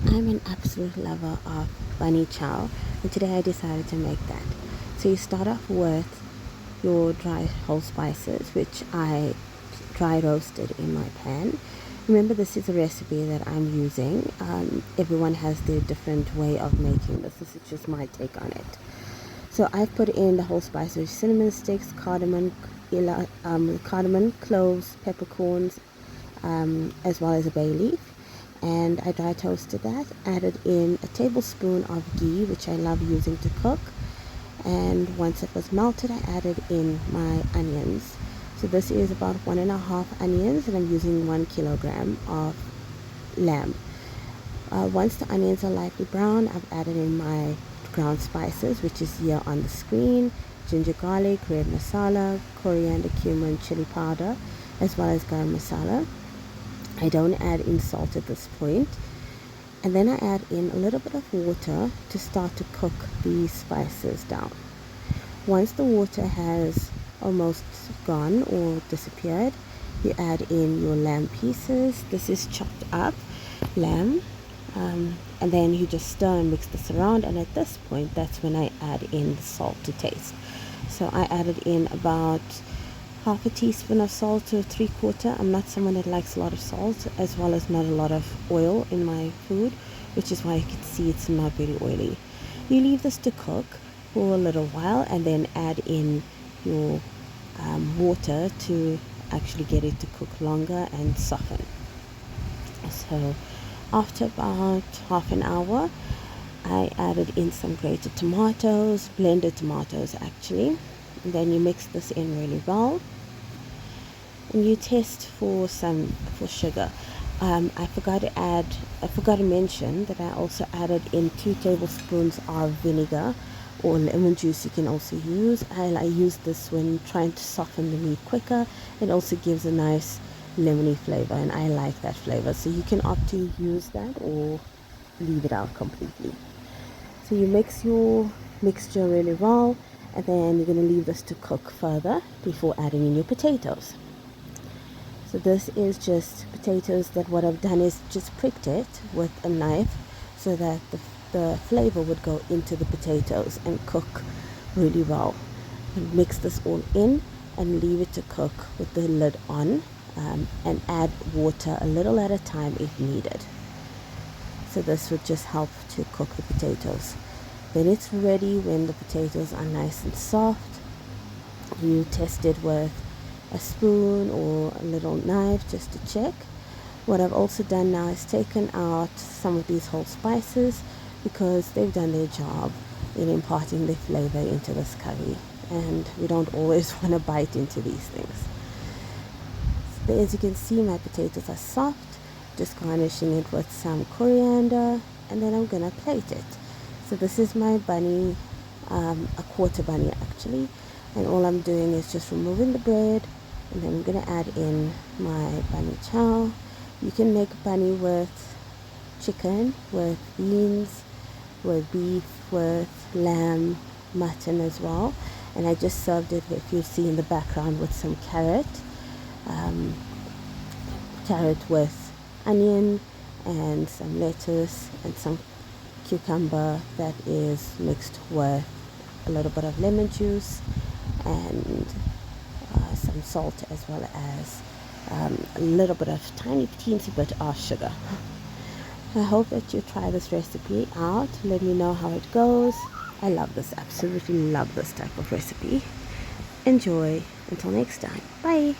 I'm an absolute lover of bunny chow, and today I decided to make that. So you start off with your dry whole spices, which I dry roasted in my pan. Remember, this is a recipe that I'm using. Everyone has their different way of making this. This is just my take on it. So I've put in the whole spices: cinnamon sticks, cardamom, cloves, peppercorns, as well as a bay leaf. And I dry toasted that, added in a tablespoon of ghee, which I love using to cook. And once it was melted, I added in my onions. So this is about 1.5 onions, and I'm using 1 kilogram of lamb. Once the onions are lightly brown, I've added in my ground spices, which is here on the screen: ginger, garlic, red masala, coriander, cumin, chili powder, as well as garam masala. I don't add in salt at this point. And then I add in a little bit of water to start to cook these spices down. Once the water has almost gone or disappeared, you add in your lamb pieces. This is chopped up lamb. And then you just stir and mix this around, and at this point, that's when I add in the salt to taste. So I added in about half a teaspoon of salt to 3/4. I'm not someone that likes a lot of salt, as well as not a lot of oil in my food, which is why you can see it's not very oily. You leave this to cook for a little while, and then add in your water to actually get it to cook longer and soften. So after about half an hour, I added in some grated tomatoes, blended tomatoes actually. And then you mix this in really well, and you test for sugar. I forgot to mention that I also added in 2 tablespoons of vinegar, or lemon juice you can also use. I use this when trying to soften the meat quicker. It also gives a nice lemony flavor, and I like that flavor, so you can opt to use that or leave it out completely. So you mix your mixture really well, and then you're going to leave this to cook further before adding in your potatoes. So this is just potatoes that what I've done is just pricked it with a knife so that the flavor would go into the potatoes and cook really well. And mix this all in and leave it to cook with the lid on, and add water a little at a time if needed. So this would just help to cook the potatoes. Then it's ready when the potatoes are nice and soft. You test it with a spoon or a little knife just to check. What I've also done now is taken out some of these whole spices, because they've done their job in imparting the flavor into this curry, and we don't always want to bite into these things. So as you can see, my potatoes are soft. Just garnishing it with some coriander, and then I'm gonna plate it. So this is my bunny, a quarter bunny actually, and all I'm doing is just removing the bread, and then I'm gonna add in my bunny chow. You can make bunny with chicken, with beans, with beef, with lamb, mutton as well. And I just served it, if you see in the background, with some carrot with onion and some lettuce and some cucumber that is mixed with a little bit of lemon juice and some salt, as well as a little bit of teensy bit of sugar. I hope that you try this recipe out. Let me know how it goes. I love this, absolutely love this type of recipe. Enjoy. Until next time. Bye.